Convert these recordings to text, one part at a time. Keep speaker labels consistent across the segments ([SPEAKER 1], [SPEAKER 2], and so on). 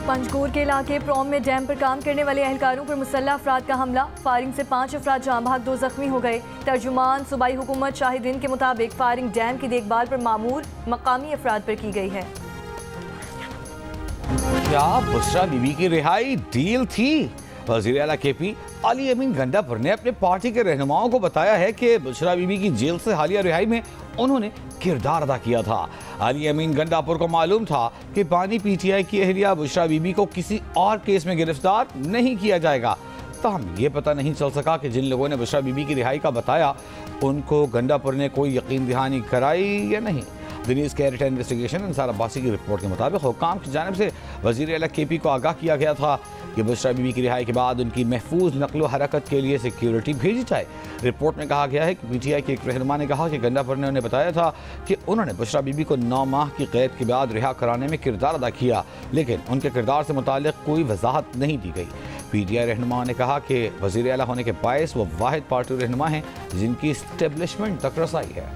[SPEAKER 1] पंजगोर के इलाके प्रोम में डैम पर काम करने वाले एहलकारों पर मुसल्लह अफराद का हमला। फायरिंग से 5 अफराद जाँ बहक, 2 जख्मी हो गए। तर्जुमान सूबाई हुकूमत शाहिदीन के मुताबिक फायरिंग डैम की देखभाल पर मामूर मकामी अफराद पर की गई है।
[SPEAKER 2] क्या बुशरा बीबी की रिहाई डील थी? वज़ीर आला केपी अली अमीन गंडापुर ने अपने पार्टी के रहनुमाओं को बताया है कि बुशरा बीबी की जेल से हालिया रिहाई में उन्होंने किरदार अदा किया था। अली अमीन गंडापुर को मालूम था कि बानी पीटीआई की अहलिया बुशरा बीबी को किसी और केस में गिरफ्तार नहीं किया जाएगा। ताहम ये पता नहीं चल सका कि जिन लोगों ने बुशरा बीबी की रिहाई का बताया उनको गंडापुर ने कोई यकीन दहानी कराई या नहीं। दिनीज कैरेट इन्वेस्टिगेशन इंसार अब्बासी की रिपोर्ट के मुताबिक हुकाम की जानिब से वज़ीर आला केपी को आगाह किया गया था कि बुशरा बीबी की रिहाई के बाद उनकी महफूज नकलो हरकत के लिए सिक्योरिटी भेजी जाए। रिपोर्ट में कहा गया है कि पीटीआई के एक रहनुमा ने कहा कि गंडापुर ने उन्हें बताया था कि उन्होंने बुशरा बीबी को 9 माह की कैद के बाद रिहा कराने में किरदार अदा किया, लेकिन उनके किरदार से मुताल्लिक कोई वजाहत नहीं दी गई। पीटीआई रहनुमा ने कहा कि वज़ीर आला होने के बायस वो वाहिद पार्टी रहनुमा हैं जिनकी इस्टेब्लिशमेंट तक रसाई है।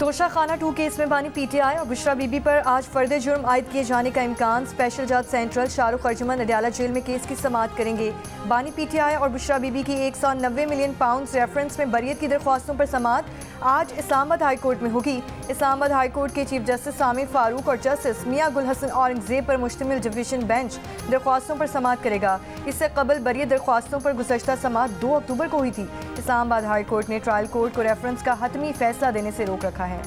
[SPEAKER 1] तोशा खाना 2 केस में बानी पीटीआई और बुशरा बीबी पर आज फर्द जुर्म आयद किए जाने का इम्कान। स्पेशल जज सेंट्रल शाहरुख अर्जुमन अडयाला जेल में केस की समाअत करेंगे। बानी पीटीआई और बुशरा बीबी की 190 मिलियन पाउंड रेफरेंस में बरियत की दरख्वास्तों पर समाअत आज इस्लामाबाद हाई कोर्ट में होगी। इस्लामाबाद हाई कोर्ट के चीफ जस्टिस सामिर फारूक और जस्टिस मियां गुल हसन औरंगजेब पर मुश्तमिल डिवीजन बेंच दरख्वास्तों पर समाअत करेगा। इससे कबल बरियत दरख्वास्तों पर गुज़श्ता समाअत 2 अक्टूबर को हुई थी। इस्लामाबाद हाई कोर्ट ने ट्रायल कोर्ट को रेफरेंस का हतमी फैसला देने से रोक रखा है।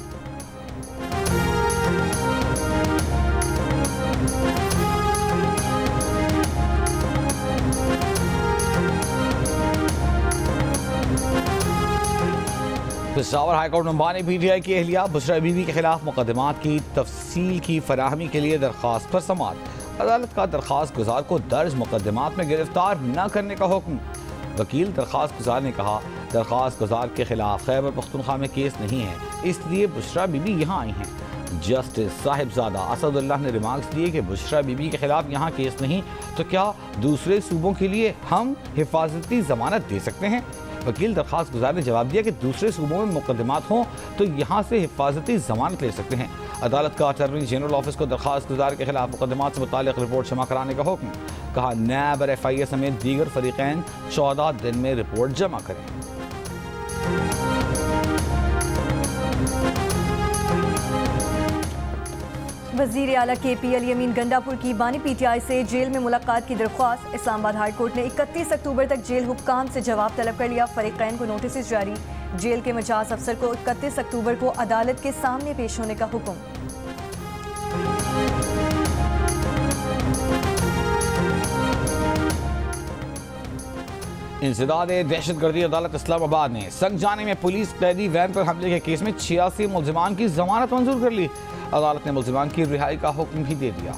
[SPEAKER 2] पेशावर हाईकोर्ट में बानी पीटीआई की अहलिया बुशरा बीबी के खिलाफ मुकदमात की तफसील की फराहमी के लिए दरख्वास्त पर समाअत। अदालत का दरख्वास्त गुजार को दर्ज मुकदमात में गिरफ्तार न करने का हुक्म। वकील दरख्वास्त गुजार ने कहा दरख्वास्त गुजार के खिलाफ खैबर पख्तूनख्वा में केस नहीं है, इसलिए बुशरा बीबी यहाँ आई हैं। जस्टिस साहिबजादा असदुल्लाह ने रिमार्क्स दिए कि बुशरा बीबी के खिलाफ यहाँ केस नहीं तो क्या दूसरे सूबों के लिए हम हिफाजती जमानत दे सकते हैं? वकील दरख्वास्त गुजार ने जवाब दिया कि दूसरे सूबों में मुकदमात हों तो यहाँ से हिफाजती जमानत ले सकते हैं। अदालत का अटॉर्नी जनरल ऑफिस को दरख्वास्त गुजार के खिलाफ मुकदमात से मुताल्लिक रिपोर्ट जमा कराने का हुक्म। कहा नैब और FIA समेत दीगर फरीकैन 14 दिन में रिपोर्ट जमा करें।
[SPEAKER 1] वज़ीर आला KP अली अमीन गंडापुर की बानी पीटीआई से जेल में मुलाकात की दरख्वास्त। इस्लामाबाद हाई कोर्ट ने 31 अक्टूबर तक जेल हुक्काम से जवाब तलब कर लिया। फरीकैन को नोटिस जारी। जेल के मजाज अफसर को 31 अक्टूबर को अदालत के सामने पेश होने का हुक्म।
[SPEAKER 2] इंसदाद दहशतगर्दी अदालत इस्लामाबाद ने संगजाने में पुलिस कैदी वैन पर हमले के केस में 86 मुल्जिमान की जमानत मंजूर कर ली। अदालत ने मुल्जिमान की रिहाई का हुक्म भी दे दिया।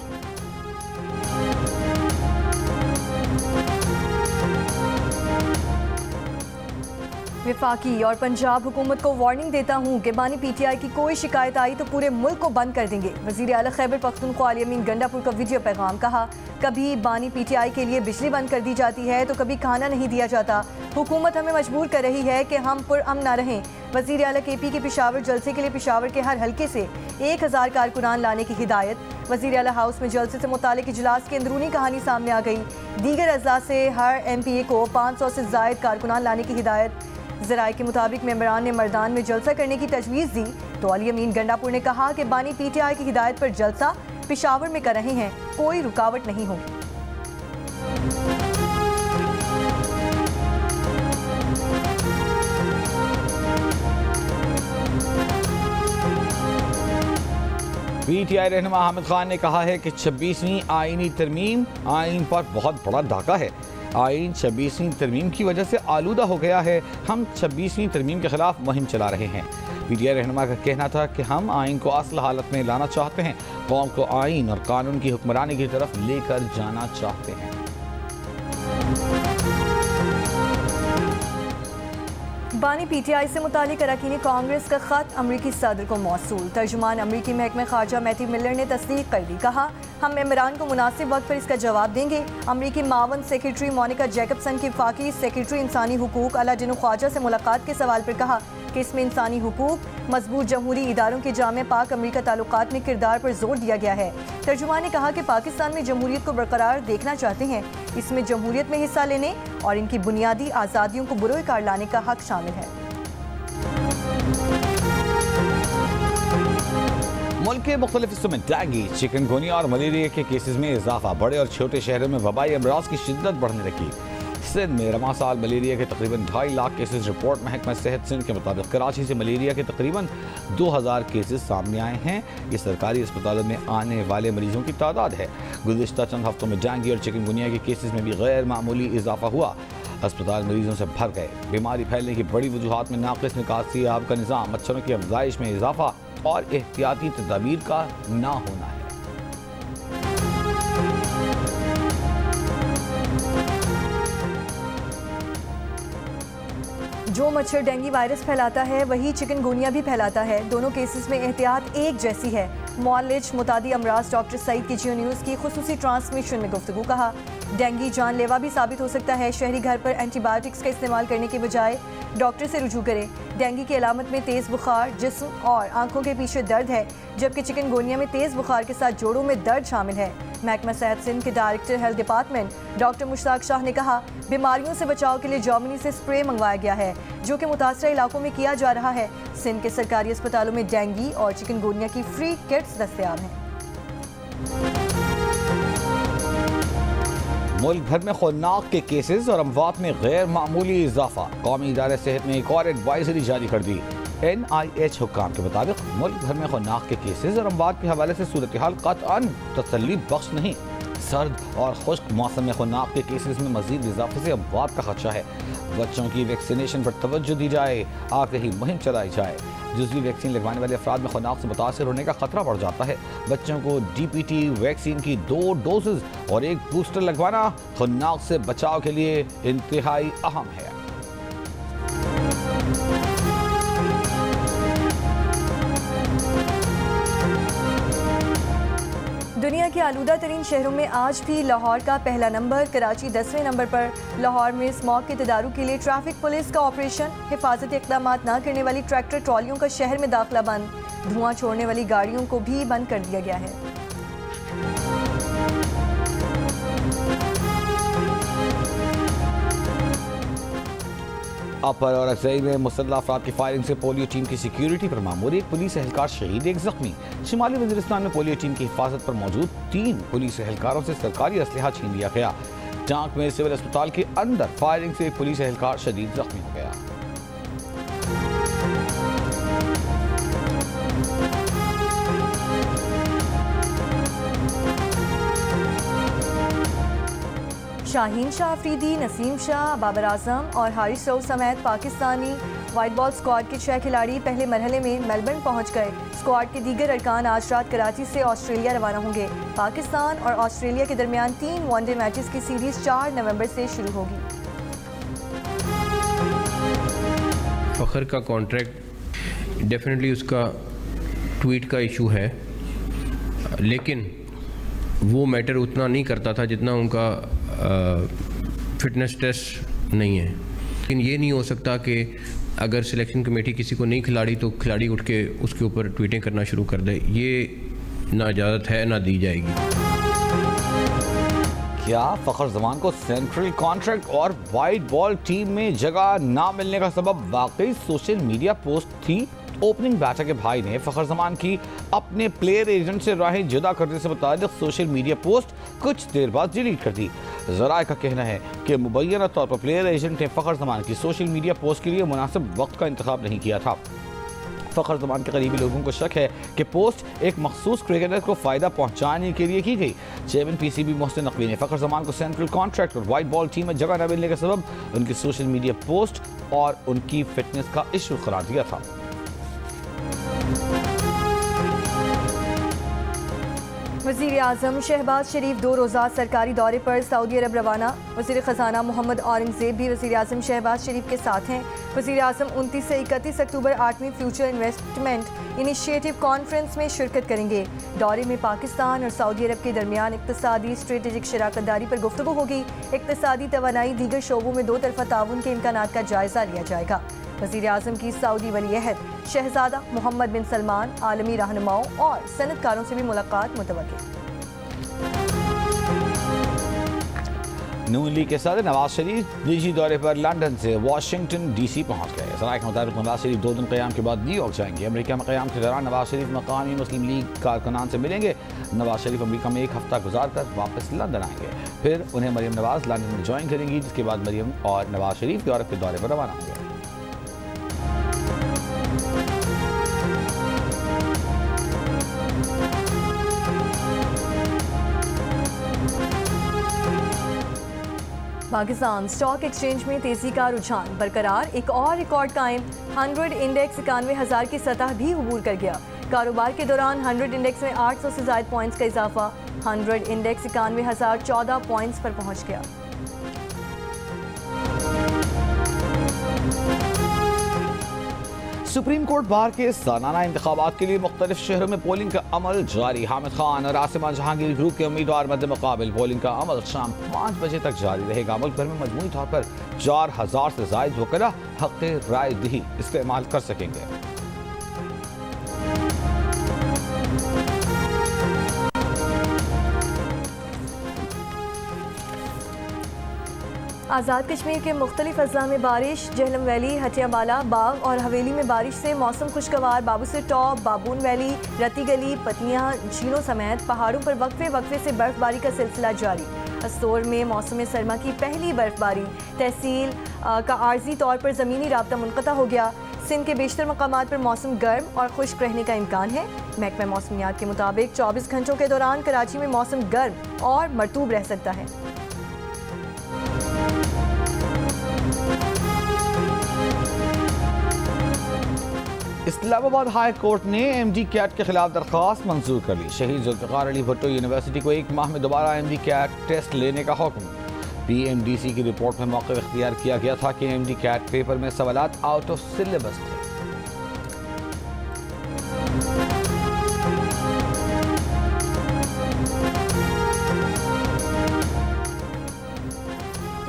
[SPEAKER 1] वफाकी और पंजाब हुकूमत को वार्निंग देता हूँ कि बानी पीटीआई की कोई शिकायत आई तो पूरे मुल्क को बंद कर देंगे। वज़ीर आला खैबर पख्तूनख्वा अली अमीन गंडापुर का वीडियो पैगाम। कहा कभी बानी पीटीआई के लिए बिजली बंद कर दी जाती है तो कभी खाना नहीं दिया जाता। हुकूमत हमें मजबूर कर रही है कि हम पुरअमन न रहें। वज़ीर आला KP के पेशावर जलसे के लिए पेशावर के हर हल्के से 1000 कारकुनान लाने की हिदायत। वज़ीर आला हाउस में जलसे से मुतालिक इजलास की अंदरूनी कहानी सामने आ गई। दीगर अज़ला से हर MPA को 500 से ज़ायद कारकुनान लाने की हिदायत। ज़राए के मुताबिक मेंबरान ने मर्दान में जलसा करने की तजवीज़ दी तो अली अमीन गंडापुर ने कहा कि बानी पीटीआई की हिदायत पर जलसा पेशावर में कर रहे हैं, कोई रुकावट नहीं होगी।
[SPEAKER 2] पीटीआई रहनुमा हामिद खान ने कहा है कि 26वीं आईनी तरमीम आइन पर बहुत बड़ा डाका है। आइन 26वीं तरमीम की वजह से आलूदा हो गया है। हम 26वीं तरमीम के खिलाफ मुहिम चला रहे हैं। पीटीआई रहनुमा का कहना था कि हम आइन को असल हालत में लाना चाहते हैं, कौम को आइन और कानून की हुक्मरानी की तरफ लेकर जाना चाहते हैं।
[SPEAKER 1] बानी पीटीआई से मुतालिक अरकान कांग्रेस का खत अमरीकी सदर को मौसूल। तर्जुमान अमरीकी महकमे खारजा मैथ्यू मिलर ने तस्दीक कर दी। कहा, हम मेंबरान को मुनासिब वक्त पर इसका जवाब देंगे। अमरीकी मावन सेक्रेटरी मोनिका जैकबसन की वफाकी सेक्रेटरी इंसानी हुकूक अलादीन ख्वाजा से मुलाकात के सवाल पर कहा कि इसमें इंसानी हुकूक, मजबूत जमहूरी इदारों के जामे पाक अमरीका ताल्लुकात में किरदार पर जोर दिया गया है। तर्जुमान ने कहा कि पाकिस्तान में जमहूरियत को बरकरार देखना चाहते हैं। इसमें जमहूरियत में हिस्सा लेने और इनकी बुनियादी आज़ादियों को बुरोकार लाने का हक शामिल है।
[SPEAKER 2] मुल्क के मुख्तलिफ हिस्सों में डेंगू, चिकनगुनिया और मलेरिया के केसेस में इजाफा। बड़े और छोटे शहरों में वबाई अमराज की शिद्दत बढ़ने लगी। सिंध में रवा साल मलेरिया के तकरीबन 2.5 लाख केसेस रिपोर्ट महकमा सेहत सिंध के मुताबिक। कराची से मलेरिया के तकरीबन 2000 केसेस सामने आए हैं। ये सरकारी अस्पतालों में आने वाले मरीजों की तादाद है। गुज़िश्ता चंद हफ्तों में डेंगू और चिकनगुनिया के केसेस में भी गैर मामूली इजाफा हुआ। अस्पताल मरीजों से भर गए। बीमारी फैलने की बड़ी वजूहात में नाक़िस निकासी आब का निज़ाम, मच्छरों की अफजाइश में इजाफा और एहतियाती तदाबीर का ना होना है।
[SPEAKER 1] जो मच्छर डेंगू वायरस फैलाता है वही चिकनगुनिया भी फैलाता है। दोनों केसेस में एहतियात एक जैसी है। मुआलिज मुतादी अमराज डॉक्टर सईद की जियो न्यूज़ की खुसूसी ट्रांसमिशन में गुफ्तगू। कहा, डेंगू जानलेवा भी साबित हो सकता है। शहरी घर पर एंटीबायोटिक्स का इस्तेमाल करने के बजाय डॉक्टर से रुजू करें। डेंगू की अलामत में तेज़ बुखार, जिस्म और आंखों के पीछे दर्द है, जबकि चिकनगुनिया में तेज़ बुखार के साथ जोड़ों में दर्द शामिल है। महकमा सेहत सिंध के director health department doctor Mushtaq Shah ने कहा, बीमारियों से बचाव के लिए जर्मनी से स्प्रे मंगवाया गया है, जो कि मुतासरा इलाकों में किया जा रहा है। सिंध के सरकारी अस्पतालों में डेंगू और चिकनगुनिया की फ्री किट्स दस्तयाब हैं।
[SPEAKER 2] मुल्क भर में खौफनाक के केसेस और अमवात में गैर मामूली इजाफा। कौमी इदारे सेहत ने एक और एडवाइजरी जारी कर दी। NIH हुक्काम के मुताबिक मुल्क भर में खौफनाक के केसेस और अमवात के हवाले से सूरत हाल कतअन तसल्ली बख्श नहीं। सर्द और खुश्क मौसम में खौफनाक के केसेस में मजीद इजाफे से अमवात का खदशा है। बच्चों की वैक्सीनेशन पर तवज्जो दी जाए, आगे ही मुहिम चलाई जाए। जुज़वी वैक्सीन लगवाने वाले अफराद में खौफनाक से मुतासर होने का खतरा बढ़ जाता है। बच्चों को DPT वैक्सीन की 2 डोजेज और 1 बूस्टर लगवाना खौफनाक से बचाव के लिए इंतहाई अहम है।
[SPEAKER 1] दुनिया के आलूदा तरीन शहरों में आज भी लाहौर का पहला नंबर, कराची 10वें नंबर पर। लाहौर में स्मॉग के तदारुक के लिए ट्रैफिक पुलिस का ऑपरेशन। हिफाजती इक़दाम न करने वाली ट्रैक्टर ट्रॉलियों का शहर में दाखिला बंद। धुआं छोड़ने वाली गाड़ियों को भी बंद कर दिया गया है।
[SPEAKER 2] अपर और अक्सई में मुसल्लह अफराद की फायरिंग से पोलियो टीम की सिक्योरिटी पर मामूर। एक पुलिस एहलकार शहीद, 1 जख्मी। शिमाली वज़ीरिस्तान में पोलियो टीम की हिफाजत पर मौजूद 3 पुलिस एहलकारों से सरकारी असलहा छीन लिया गया। टांक में सिविल अस्पताल के अंदर फायरिंग से एक पुलिस एहलकार शदीद जख्मी हो गया।
[SPEAKER 1] शाहीन शाह अफरीदी, नसीम शाह, बाबर आजम और हारिस रऊफ समेत पाकिस्तानी वाइट बॉल स्क्वाड के 6 खिलाड़ी पहले मरहले में मेलबर्न पहुंच गए। स्क्वाड के दीगर अरकान आज रात कराची से ऑस्ट्रेलिया रवाना होंगे। पाकिस्तान और ऑस्ट्रेलिया के दरमियान 3 वनडे मैचेस की सीरीज 4 नवंबर से शुरू होगी।
[SPEAKER 3] फ़खर का कॉन्ट्रैक्ट डेफिनेटली उसका ट्वीट का इशू है, लेकिन वो मैटर उतना नहीं करता था जितना उनका फिटनेस टेस्ट नहीं है। लेकिन ये नहीं हो सकता कि अगर सिलेक्शन कमेटी किसी को नहीं खिलाड़ी तो खिलाड़ी उठ के उसके ऊपर ट्वीटें करना शुरू कर दे। ये ना इजाज़त है ना दी जाएगी।
[SPEAKER 2] क्या फ़खर जमान को सेंट्रल कॉन्ट्रैक्ट और वाइट बॉल टीम में जगह ना मिलने का सबब वाकई सोशल मीडिया पोस्ट थी? ओपनिंग बैटर के भाई ने फ़खर जमान की अपने प्लेयर एजेंट से राहें जुदा करने से मुताल्लिक़ सोशल मीडिया पोस्ट कुछ देर बाद डिलीट कर दी। ज़राए का कहना है कि मुबैना तौर पर प्लेयर एजेंट ने फ़खर जमान की सोशल मीडिया पोस्ट के लिए मुनासिब वक्त का इंतखाब नहीं किया था। फ़खर जमान के करीबी लोगों को शक है कि पोस्ट एक मखसूस क्रिकेटर को फ़ायदा पहुँचाने के लिए की गई। चेयरमैन PCB मोहसिन नकवी ने फ़खर जमान को सेंट्रल कॉन्ट्रैक्ट और वाइट बॉल टीम में जगह न मिलने का सबब उनकी सोशल मीडिया पोस्ट और उनकी फिटनेस का इशू करार दिया था।
[SPEAKER 1] वज़ीर आज़म शहबाज शरीफ 2 रोज़ा सरकारी दौरे पर सऊदी अरब रवाना। वज़ीर ख़जाना मोहम्मद औरंगज़ेब भी वज़ीर आज़म शहबाज शरीफ के साथ हैं। वज़ीर आज़म 29 से 31 अक्टूबर 8वीं फ्यूचर इन्वेस्टमेंट इनिशिएटिव कॉन्फ्रेंस में शिरकत करेंगे। दौरे में पाकिस्तान और सऊदी अरब के दरमियान इक़्तिसादी स्ट्रेटेजिक शराकतदारी पर गुफ्तगू होगी। इक़्तिसादी तवानाई दीगर शोबों में 2 तरफ़ा ताउन के इम्कानात का जायज़ा लिया जाएगा। वज़ीर आज़म की सऊदी वली अहद शहज़ादा मोहम्मद बिन सलमान, आलमी रहनुमाओं और सनतकारों से भी मुलाकात मुतवक्किल।
[SPEAKER 2] नून लीग के सदर नवाज शरीफ निजी दौरे पर लंदन से वाशिंगटन डीसी पहुंच गए। सराय के मुताबिक नवाज शरीफ 2 दिन क़याम के बाद न्यूयॉर्क जाएंगे। अमेरिका में क़याम के दौरान नवाज शरीफ मकामी मुस्लिम लीग कारकुनान से मिलेंगे। नवाज शरीफ अमेरिका में 1 हफ्ता गुजार कर वापस लंदन आएंगे। फिर उन्हें मरियम नवाज लंदन में ज्वाइन करेंगी, जिसके बाद मरियम और नवाज शरीफ यूरोप के दौरे पर रवाना होंगे।
[SPEAKER 1] पाकिस्तान स्टॉक एक्सचेंज में तेजी का रुझान बरकरार। एक और रिकॉर्ड कायम। 100 इंडेक्स 91,000 की सतह भी अबूर कर गया। कारोबार के दौरान 100 इंडेक्स में 800 से ज़ायद पॉइंट्स का इजाफा। 100 इंडेक्स 91,014 पॉइंट्स पर पहुंच गया।
[SPEAKER 2] सुप्रीम कोर्ट बार के सालाना इंतखाबात के लिए मुख्तलिफ शहरों में पोलिंग का अमल जारी। हामिद खान और आसिमा जहांगीर ग्रुप के उम्मीदवार मद्दे मुकाबिल। पोलिंग का अमल शाम 5 बजे तक जारी रहेगा। मुल्क भर में मजमूई तौर पर 4000 से जायद वकला हक़ राय दही इस्तेमाल कर सकेंगे।
[SPEAKER 1] आज़ाद कश्मीर के मुख्तलिफ अजला में बारिश। जहलम वैली, हटियाबाला, बाग और हवेली में बारिश से मौसम खुशगवार। बाबूसर टॉप, बाबून वैली, रती गली, पतियाँ, झीलों समेत पहाड़ों पर वक्फे वक्फे से बर्फबारी का सिलसिला जारी। अस्तोर में मौसम सरमा की पहली बर्फबारी। तहसील का आर्जी तौर पर ज़मीनी राब्ता मुनक़ता हो गया। सिंध के बेशतर मकामात पर मौसम गर्म और खुश्क रहने का इम्कान है। महकमा मौसमियात के मुताबिक 24 घंटों के दौरान कराची में मौसम गर्म और मरतूब रह सकता है।
[SPEAKER 2] इस्लामाबाद हाई कोर्ट ने एमडी कैट के खिलाफ दरख्वास्त मंजूर कर ली। शहीद जुल्फ़िकार अली भुट्टो यूनिवर्सिटी को 1 माह में दोबारा एमडी कैट टेस्ट लेने का हुक्म। पीएमडीसी की रिपोर्ट में मौक़िफ़ इख्तियार किया गया था कि एमडी कैट पेपर में सवालात आउट ऑफ सिलेबस थे।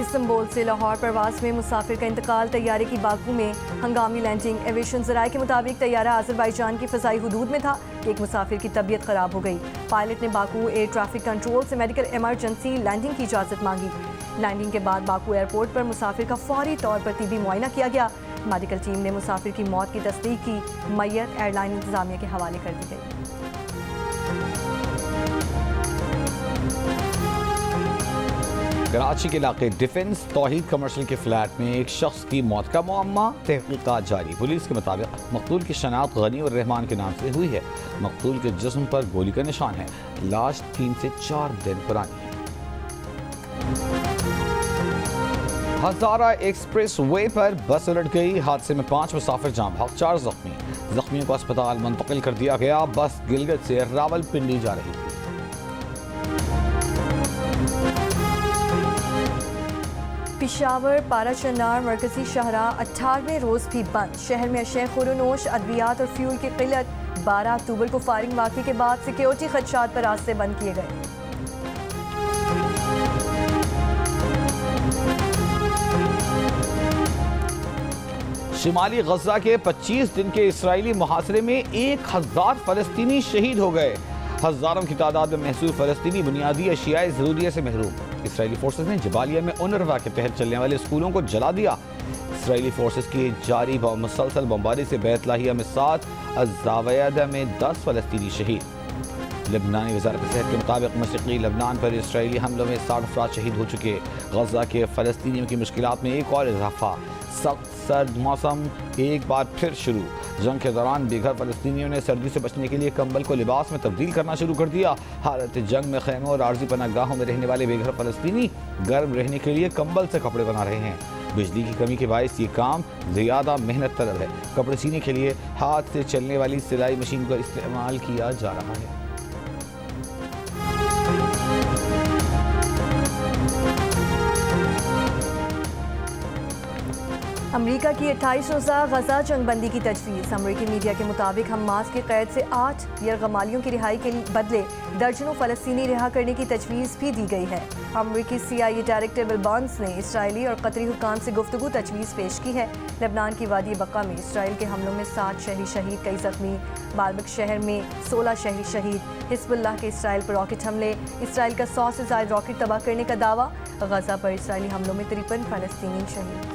[SPEAKER 1] इस्तांबुल से लाहौर परवास में मुसाफिर का इंतकाल। तैयारे की बाकू में हंगामी लैंडिंग। एविएशन ज़राए के मुताबिक तैयारा आज़रबाईजान की फ़ज़ाई हुदूद में था। एक मुसाफिर की तबीयत ख़राब हो गई। पायलट ने बाकू एयर ट्रैफिक कंट्रोल से मेडिकल इमरजेंसी लैंडिंग की इजाज़त मांगी। लैंडिंग के बाद बाकू एयरपोर्ट पर मुसाफिर का फौरी तौर पर तिबी मुआयना किया गया। मेडिकल टीम ने मुसाफिर की मौत की तस्दीक की। मैयत एयरलाइन इंतज़ामिया के हवाले कर दी गई।
[SPEAKER 2] कराची के इलाके डिफेंस तौहीद कमर्शियल के फ्लैट में एक शख्स की मौत का मामला। तहकीकात जारी। पुलिस के मुताबिक मकतूल की शनाख्त गनी और रहमान के नाम से हुई है। मकतूल के जिस्म पर गोली का निशान है। लाश 3 से 4 दिन पुरानी है। हजारा एक्सप्रेस वे पर बस उलट गई। हादसे में 5 मुसाफिर जाँ बहक, 4 जख्मी। जख्मियों को अस्पताल मुंतकिल कर दिया गया। बस गिलगित से रावलपिंडी जा रही थी।
[SPEAKER 1] पिशावर पारा चनार मरकजी शहरा 18वें रोज़ भी बंद। शहर में अशय खुरोनोश, अद्वियात और फ्यूल की किल्लत। 12 अक्टूबर को फायरिंग वाक़े के बाद सिक्योरिटी खदशात पर रास्ते बंद किए गए।
[SPEAKER 2] शिमाली गजा के 25 दिन के इसराइली मुहासरे में 1000 फ़लस्तीनी शहीद हो गए। हज़ारों की तादाद में महसूर फ़लस्तीनी बुनियादी अशियाए ज़रूरिया से महरूम। इसराइली फोर्सेस ने जबालिया में UNRWA के तहत चलने वाले स्कूलों को जला दिया। इसराइली फोर्सेस की जारी मुसलसल बमबारी से बैत लाहिया में 7, अज़ावयदा में 10 फ़लस्तीनी शहीद। लबनानी वज़ारत सेहत के मुताबिक मशरक़ी लबनान पर इसराइली हमलों में 60 अफराद शहीद हो चुके। गजा के फ़लस्तीनियों की मुश्किलात में एक और इजाफा। सख्त सर्द मौसम एक बार फिर शुरू। जंग के दौरान बेघर फ़लस्तीनियों ने सर्दी से बचने के लिए कंबल को लिबास में तब्दील करना शुरू कर दिया। हालत जंग में खैमों और आर्जी पनाहगाहों में रहने वाले बेघर फ़लस्तीनी गर्म रहने के लिए कंबल से कपड़े बना रहे हैं। बिजली की कमी के बायस ये काम ज़्यादा मेहनत तलब है। कपड़े सीने के लिए हाथ से चलने वाली सिलाई मशीन का इस्तेमाल किया जा रहा है।
[SPEAKER 1] अमेरिका की 28 रोज़ा गजा जंगबंदी की तजवीज़। अमेरिकी मीडिया के मुताबिक हमास की कैद से 8 यरगमालियों की रिहाई के बदले दर्जनों फ़लस्तीनी रिहा करने की तजवीज़ भी दी गई है। अमेरिकी CIA डायरेक्टर बिल बर्न्स ने इसराइली और कतरी हुकाम से गुफ्तगू तजवीज़ पेश की है। लेबनान की वादी बक्का में इसराइल के हमलों में 7 शहरी शहीद, कई जख्मी। बालबक शहर में 16 शहरी शहीद। हिज़्बुल्लाह के इसराइल पर रॉकेट हमले, इसराइल का 100 से ज़ायद रॉकेट तबाह करने का दावा। गजा पर इसराइली हमलों में 53 फ़लस्तीनी शहीद।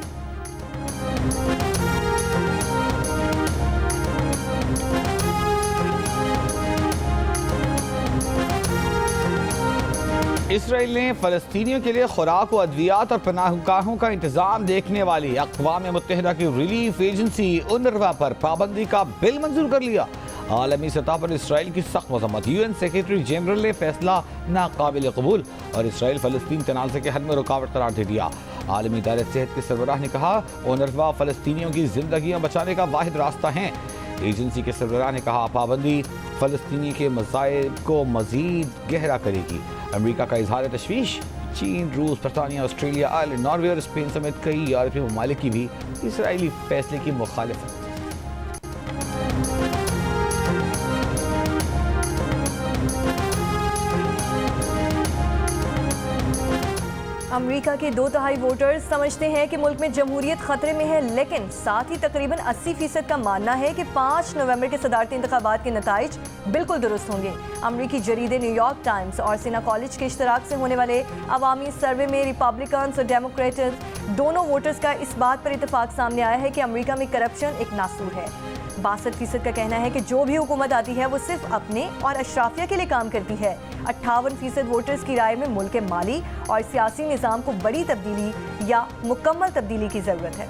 [SPEAKER 2] इसराइल ने फ़लस्तीनियों के लिए खुराक व अद्वियात और पनाहगाहों का इंतजाम देखने वाली अक़वाम मुत्तहिदा की रिलीफ एजेंसी UNRWA पर पाबंदी का बिल मंजूर कर लिया। आलमी सतह पर इसराइल की सख्त मजम्मत। UN सेक्रेटरी जनरल ने फैसला नाकाबिल कबूल और इसराइल फ़लस्तीन तनाज़े के हल में रुकावट करार दे दिया। आलमी इदारे सेहत के सरबराह ने कहा, UNRWA फ़लस्तीनियों की ज़िंदगियाँ बचाने का वाहिद रास्ता है। एजेंसी के सरबराह ने कहा, पाबंदी फ़लस्तीनी के मसाइब को मज़ीद गहरा करेगी। अमेरिका का इजहार तशवीश। चीन, रूस, बरतानिया, ऑस्ट्रेलिया, आयरलैंड, नॉर्वे और स्पेन समेत कई यूरोपीय ममालिक की भी इसराइली फैसले की मुखालिफत।
[SPEAKER 1] अमेरिका के 2/3 वोटर्स समझते हैं कि मुल्क में जमहूरियत खतरे में है, लेकिन साथ ही तकरीबन 80% का मानना है कि 5 नवंबर के सदारती इंतखाबात के नताइज बिल्कुल दुरुस्त होंगे। अमेरिकी जरीदे न्यूयॉर्क टाइम्स और सिना कॉलेज के इश्तराक से होने वाले अवामी सर्वे में रिपब्लिकन और डेमोक्रेट्स दोनों वोटर्स का इस बात पर इतफाक सामने आया है कि अमेरिका में करप्शन एक नासूर है। 62% का कहना है कि जो भी हुकूमत आती है वो सिर्फ अपने और अशराफिया के लिए काम करती है। 58% वोटर्स की राय में मुल्क के माली और सियासी निज़ाम को बड़ी तब्दीली या मुकम्मल तब्दीली की ज़रूरत है।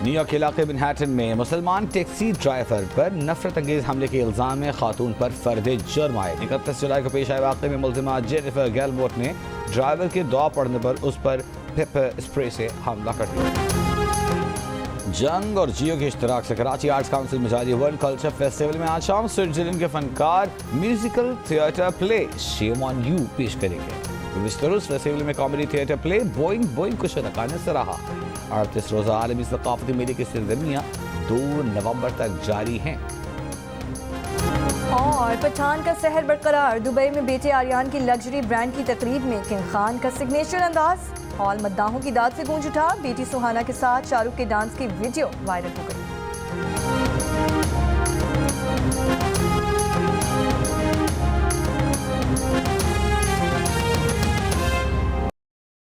[SPEAKER 2] न्यूयॉर्क के इलाके मैनहट्टन में मुसलमान टैक्सी ड्राइवर पर नफरत अंगेज हमले के इल्जाम में खातून पर फर्द जुर्म आए। 31 जुलाई को पेश आए वाक़े में मुल्ज़िमा जेनिफर गैलबोट ने ड्राइवर के दुआ पड़ने पर उस पर पेपर स्प्रे से हमला कर दिया। जंग और जियो के इश्तराक से कराची आर्ट्स काउंसिल में जारी वर्ल्ड कल्चर फेस्टिवल में आज शाम स्विट्जरलैंड के फनकार musical theatre play shame on you पेश करेंगे। विस्टरुस फेस्टिवल में comedy theatre play Boeing Boeing को शरकाने से रहा। 38 रोज़ा आलमी सकाफती मेले की सरगर्मियाँ 2 नवंबर तक जारी हैं।
[SPEAKER 1] और पठान का सहर बरकरार। दुबई में बेटे आर्यान की लग्जरी ब्रांड की तकरीब में किंग खान का सिग्नेचर अंदाज। हॉल मद्दाहों की दाद से गूंज उठा। बेटी सुहाना के साथ शाहरुख के डांस की वीडियो वायरल हो गई।